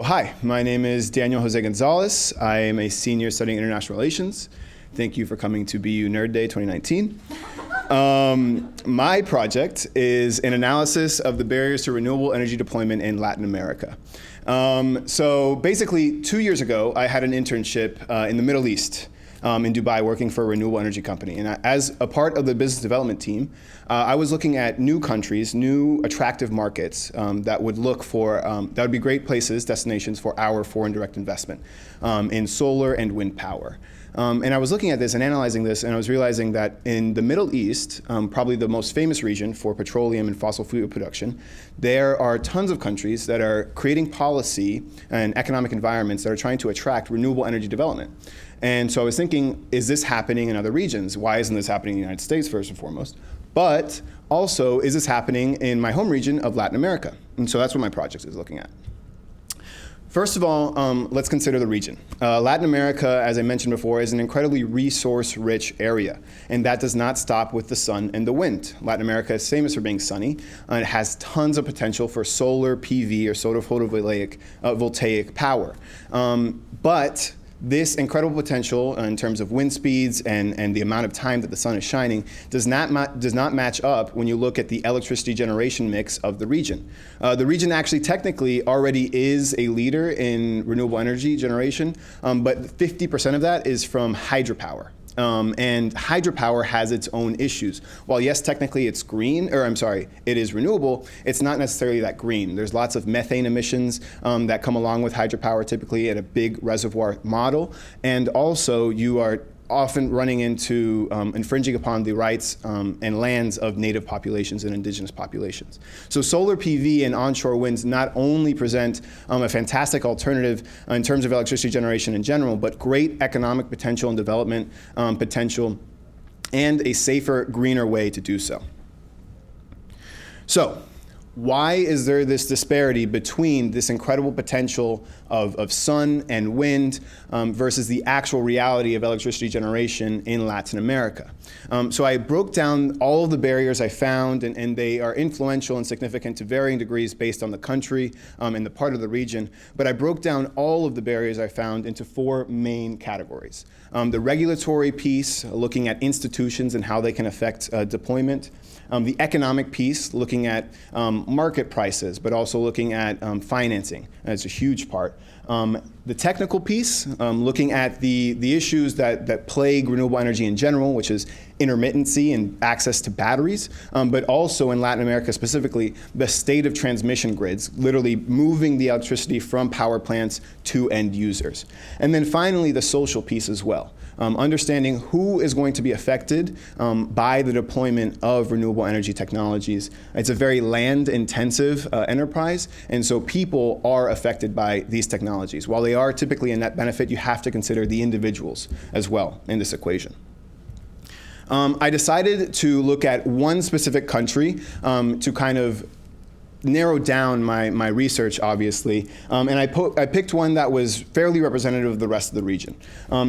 Hi, my name is Daniel Jose Gonzalez. I am a senior studying international relations. Thank you for coming to BU Nerd Day 2019. My project is an analysis of the barriers to renewable energy deployment in Latin America. So basically, 2 years ago, I had an internship in the Middle East. In Dubai, working for a renewable energy company. And as a part of the business development team, I was looking at new countries, new attractive markets that would look for, that would be great places, destinations for our foreign direct investment in solar and wind power. And I was looking at this and analyzing this, and I was realizing that in the Middle East, probably the most famous region for petroleum and fossil fuel production, there are tons of countries that are creating policy and economic environments that are trying to attract renewable energy development. And so I was thinking, is this happening in other regions? Why isn't this happening in the United States, first and foremost? But also, is this happening in my home region of Latin America? And so that's what my project is looking at. First of all, let's consider the region. Latin America, as I mentioned before, is an incredibly resource-rich area, and that does not stop with the sun and the wind. Latin America is famous for being sunny, and it has tons of potential for solar PV or solar photovoltaic power. But this incredible potential in terms of wind speeds and the amount of time that the sun is shining does not match up when you look at the electricity generation mix of the region. The region actually technically already is a leader in renewable energy generation, but 50% of that is from hydropower. And hydropower has its own issues. While yes, technically it's green, or I'm sorry, it is renewable, it's not necessarily that green. There's lots of methane emissions that come along with hydropower, typically at a big reservoir model. And also you are often running into infringing upon the rights and lands of native populations and indigenous populations. So solar PV and onshore winds not only present a fantastic alternative in terms of electricity generation in general, but great economic potential and development potential, and a safer, greener way to do so. So, why is there this disparity between this incredible potential of sun and wind versus the actual reality of electricity generation in Latin America? So I broke down all of the barriers I found, and they are influential and significant to varying degrees based on the country and the part of the region. But I broke down all of the barriers I found into four main categories. The regulatory piece, looking at institutions and how they can affect deployment. The economic piece, looking at market prices, but also looking at financing. That's a huge part. The technical piece, looking at the issues that plague renewable energy in general, which is intermittency and access to batteries, but also in Latin America specifically, the state of transmission grids, literally moving the electricity from power plants to end users. And then finally, the social piece as well. Understanding who is going to be affected by the deployment of renewable energy technologies. It's a very land-intensive enterprise, and so people are affected by these technologies. While they are typically a net benefit, you have to consider the individuals as well in this equation. I decided to look at one specific country to kind of narrow down my research, obviously, and I picked one that was fairly representative of the rest of the region.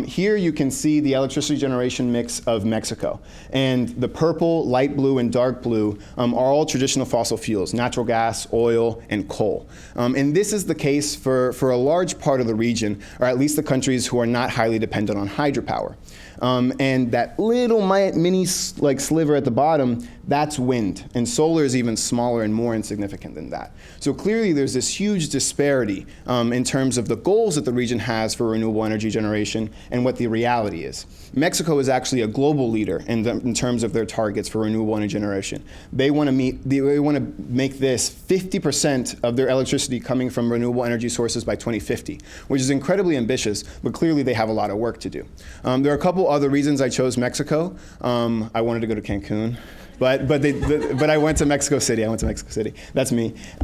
Here you can see the electricity generation mix of Mexico, and the purple, light blue, and dark blue are all traditional fossil fuels, natural gas, oil, and coal. And this is the case for a large part of the region, or at least the countries who are not highly dependent on hydropower. And that little mini sliver at the bottom, that's wind. And solar is even smaller and more insignificant than that. So clearly there's this huge disparity in terms of the goals that the region has for renewable energy generation and what the reality is. Mexico is actually a global leader in terms of their targets for renewable energy generation. They want to make this 50% of their electricity coming from renewable energy sources by 2050, which is incredibly ambitious, but clearly they have a lot of work to do. There are a couple other reasons I chose Mexico. I wanted to go to Cancun. But I went to Mexico City. That's me. They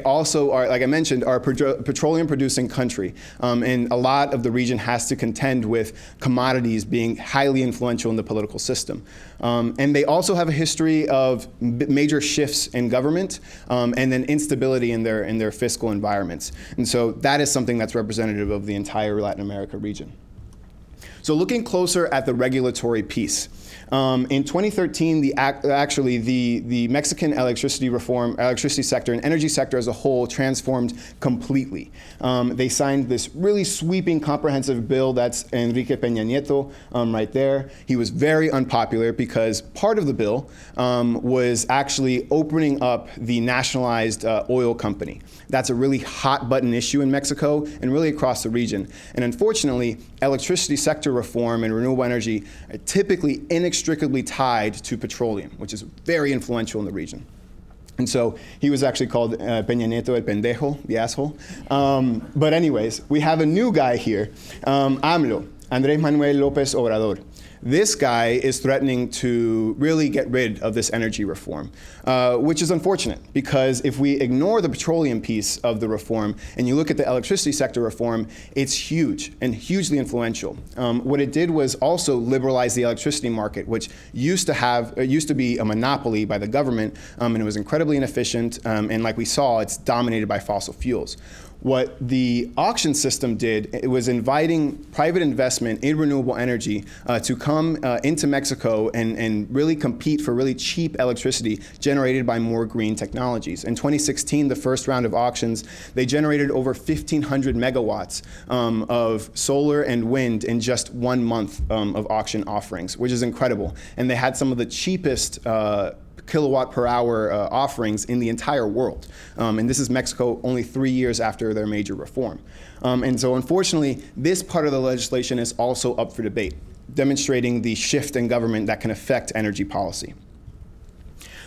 also are, like I mentioned, are a petroleum producing country. And a lot of the region has to contend with commodities being highly influential in the political system. And they also have a history of major shifts in government and then instability in their fiscal environments. And so that is something that's representative of the entire Latin America region. So looking closer at the regulatory piece. In 2013, the Mexican electricity sector and energy sector as a whole transformed completely. They signed this really sweeping, comprehensive bill. That's Enrique Peña Nieto right there. He was very unpopular because part of the bill was actually opening up the nationalized oil company. That's a really hot button issue in Mexico and really across the region. And unfortunately, electricity sector reform and renewable energy are typically inextricably tied to petroleum, which is very influential in the region. And so he was actually called Peña Nieto el pendejo, the asshole. But anyways, we have a new guy here, AMLO, Andrés Manuel López Obrador. This guy is threatening to really get rid of this energy reform, which is unfortunate because if we ignore the petroleum piece of the reform and you look at the electricity sector reform, it's huge and hugely influential. What it did was also liberalize the electricity market, which used to be a monopoly by the government, and it was incredibly inefficient, and like we saw, it's dominated by fossil fuels. What the auction system did, it was inviting private investment in renewable energy to come into Mexico and really compete for really cheap electricity generated by more green technologies. In 2016, the first round of auctions, they generated over 1,500 megawatts of solar and wind in just 1 month of auction offerings, which is incredible. And they had some of the cheapest kilowatt per hour offerings in the entire world. And this is Mexico only 3 years after their major reform. And so unfortunately, this part of the legislation is also up for debate, demonstrating the shift in government that can affect energy policy.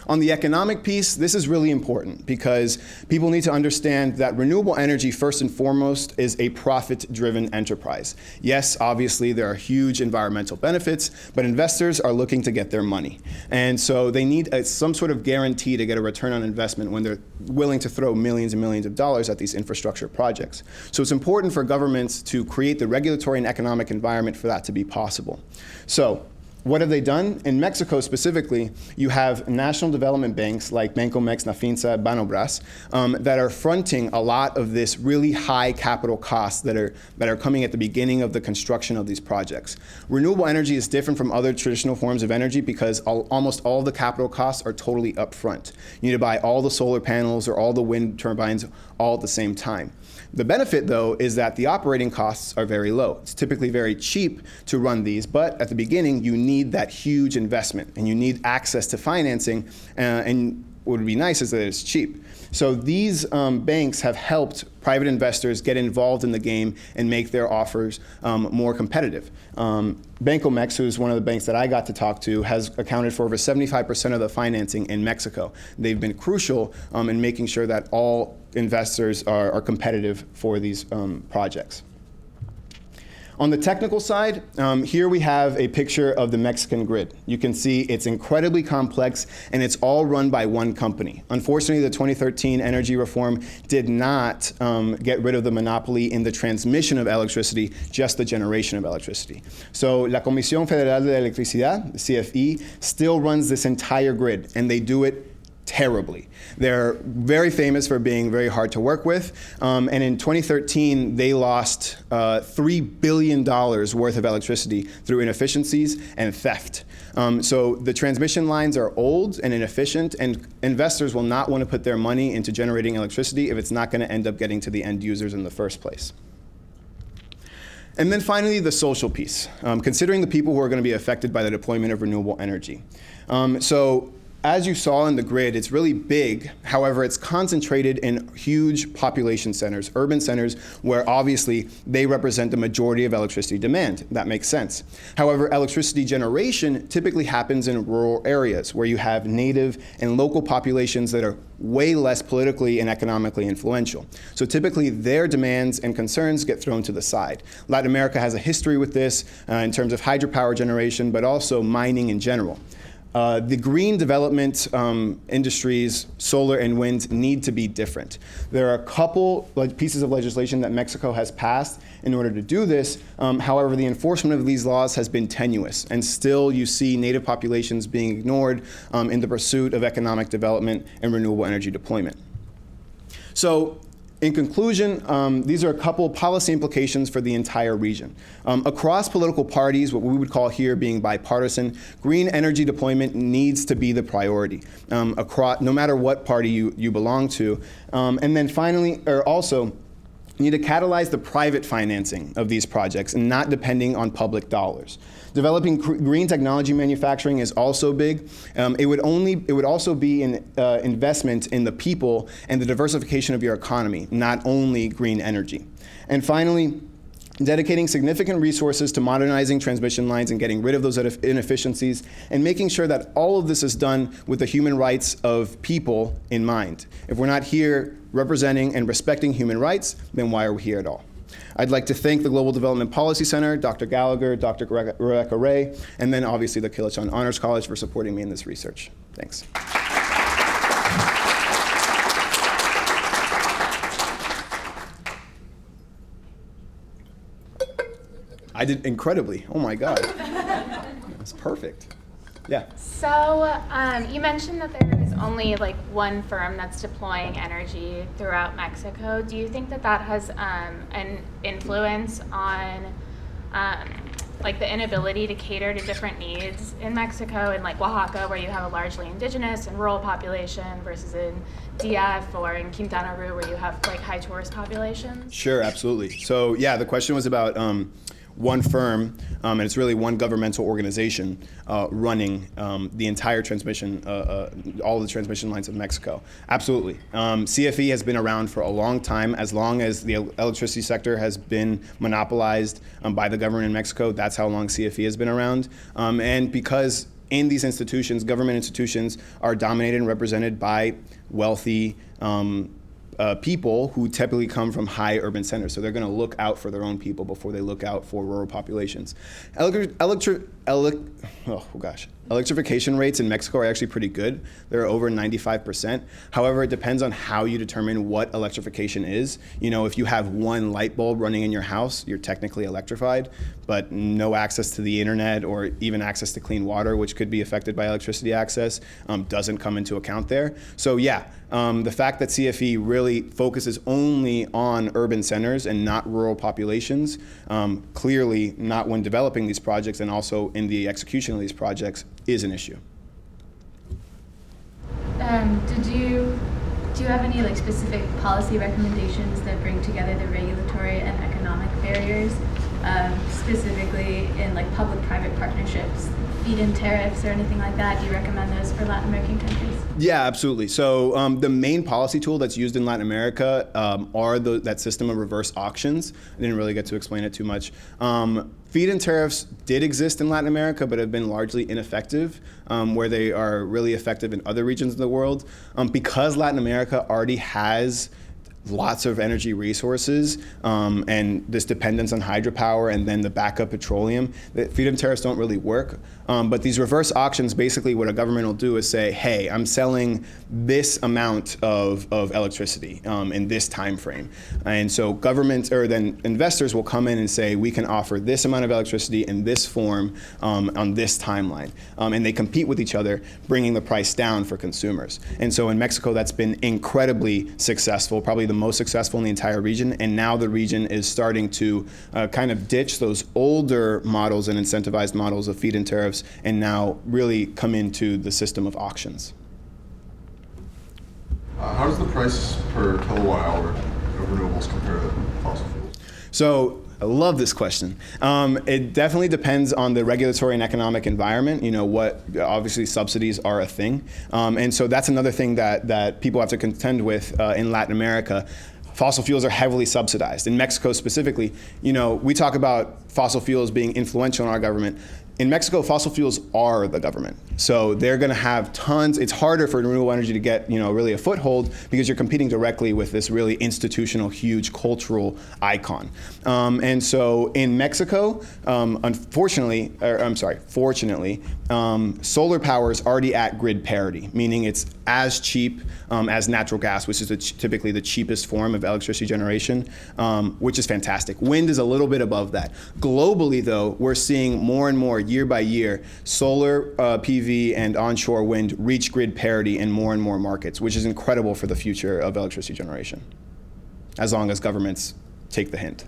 On the economic piece, this is really important because people need to understand that renewable energy, first and foremost, is a profit-driven enterprise. Yes, obviously, there are huge environmental benefits, but investors are looking to get their money. And so they need some sort of guarantee to get a return on investment when they're willing to throw millions and millions of dollars at these infrastructure projects. So it's important for governments to create the regulatory and economic environment for that to be possible. So what have they done? In Mexico specifically, you have national development banks like Bancomex, Nafinsa, Banobras that are fronting a lot of this really high capital costs that are coming at the beginning of the construction of these projects. Renewable energy is different from other traditional forms of energy because almost all the capital costs are totally upfront. You need to buy all the solar panels or all the wind turbines all at the same time. The benefit, though, is that the operating costs are very low. It's typically very cheap to run these, but at the beginning, you need that huge investment, and you need access to financing, and what would be nice is that it's cheap. So these banks have helped private investors get involved in the game and make their offers more competitive. Bancomex, who's one of the banks that I got to talk to, has accounted for over 75% of the financing in Mexico. They've been crucial in making sure that all investors are competitive for these projects. On the technical side, here we have a picture of the Mexican grid. You can see it's incredibly complex and it's all run by one company. Unfortunately, the 2013 energy reform did not get rid of the monopoly in the transmission of electricity, just the generation of electricity. So La Comisión Federal de Electricidad, the CFE, still runs this entire grid, and they do it terribly. They're very famous for being very hard to work with, and in 2013 they lost $3 billion worth of electricity through inefficiencies and theft. So the transmission lines are old and inefficient, and investors will not want to put their money into generating electricity if it's not going to end up getting to the end users in the first place. And then finally, the social piece, considering the people who are going to be affected by the deployment of renewable energy. So as you saw in the grid, it's really big. However, it's concentrated in huge population centers, urban centers, where obviously they represent the majority of electricity demand. That makes sense. However, electricity generation typically happens in rural areas where you have native and local populations that are way less politically and economically influential. So typically their demands and concerns get thrown to the side. Latin America has a history with this in terms of hydropower generation, but also mining in general. The green development industries, solar and wind, need to be different. There are a couple pieces of legislation that Mexico has passed in order to do this. However, the enforcement of these laws has been tenuous, and still you see native populations being ignored in the pursuit of economic development and renewable energy deployment. So In conclusion, these are a couple policy implications for the entire region. Across political parties, what we would call here being bipartisan, green energy deployment needs to be the priority, no matter what party you belong to. And then finally, also, you need to catalyze the private financing of these projects and not depending on public dollars. Developing green technology manufacturing is also big. It would also be an investment in the people and the diversification of your economy, not only green energy. And finally, dedicating significant resources to modernizing transmission lines and getting rid of those inefficiencies, and making sure that all of this is done with the human rights of people in mind. If we're not here representing and respecting human rights, then why are we here at all? I'd like to thank the Global Development Policy Center, Dr. Gallagher, Dr. Rebecca Ray, and then obviously the Kilichan Honors College for supporting me in this research. Thanks. I did incredibly. Oh my God. That's perfect. Yeah. So you mentioned that there is only like one firm that's deploying energy throughout Mexico. Do you think that that has an influence on like the inability to cater to different needs in Mexico, in like Oaxaca, where you have a largely indigenous and rural population, versus in DF or in Quintana Roo, where you have like high tourist populations? Sure, absolutely. So yeah, the question was about one firm, and it's really one governmental organization running the entire transmission, all the transmission lines of Mexico. Absolutely. CFE has been around for a long time. As long as the electricity sector has been monopolized by the government in Mexico, that's how long CFE has been around. And because in these institutions, government institutions are dominated and represented by wealthy people who typically come from high urban centers. So they're going to look out for their own people before they look out for rural populations. Electrification rates in Mexico are actually pretty good. They're over 95%. However, it depends on how you determine what electrification is. You know, if you have one light bulb running in your house, you're technically electrified, but no access to the internet or even access to clean water, which could be affected by electricity access, doesn't come into account there. So yeah, the fact that CFE really focuses only on urban centers and not rural populations, clearly not when developing these projects and also in the execution of these projects, is an issue. Do you have any like specific policy recommendations that bring together the regulatory and economic barriers, specifically in like public-private partnerships, feed-in tariffs or anything like that? Do you recommend those for Latin American countries? Yeah, absolutely. So the main policy tool that's used in Latin America are that system of reverse auctions. I didn't really get to explain it too much. Feed-in tariffs did exist in Latin America, but have been largely ineffective, where they are really effective in other regions of the world. Because Latin America already has lots of energy resources and this dependence on hydropower and then the backup petroleum, the feed-in tariffs don't really work. But these reverse auctions, basically what a government will do is say, hey, I'm selling this amount of electricity in this time frame. And so government or then investors will come in and say, we can offer this amount of electricity in this form on this timeline. And they compete with each other, bringing the price down for consumers. And so in Mexico, that's been incredibly successful, probably the most successful in the entire region. And now the region is starting to kind of ditch those older models and incentivized models of feed-in tariffs and now really come into the system of auctions. How does the price per kilowatt hour of renewables compare to fossil fuels? So I love this question. It definitely depends on the regulatory and economic environment. You know, what obviously subsidies are a thing. And so that's another thing that people have to contend with in Latin America. Fossil fuels are heavily subsidized. In Mexico specifically, you know, we talk about fossil fuels being influential in our government. In Mexico, fossil fuels are the government. So they're going to have tons. It's harder for renewable energy to get, you know, really a foothold because you're competing directly with this really institutional, huge cultural icon. And so in Mexico, fortunately, solar power is already at grid parity, meaning it's as cheap as natural gas, which is typically the cheapest form of electricity generation, which is fantastic. Wind is a little bit above that. Globally, though, we're seeing more and more, year by year, solar PV and onshore wind reach grid parity in more and more markets, which is incredible for the future of electricity generation. as long as governments take the hint.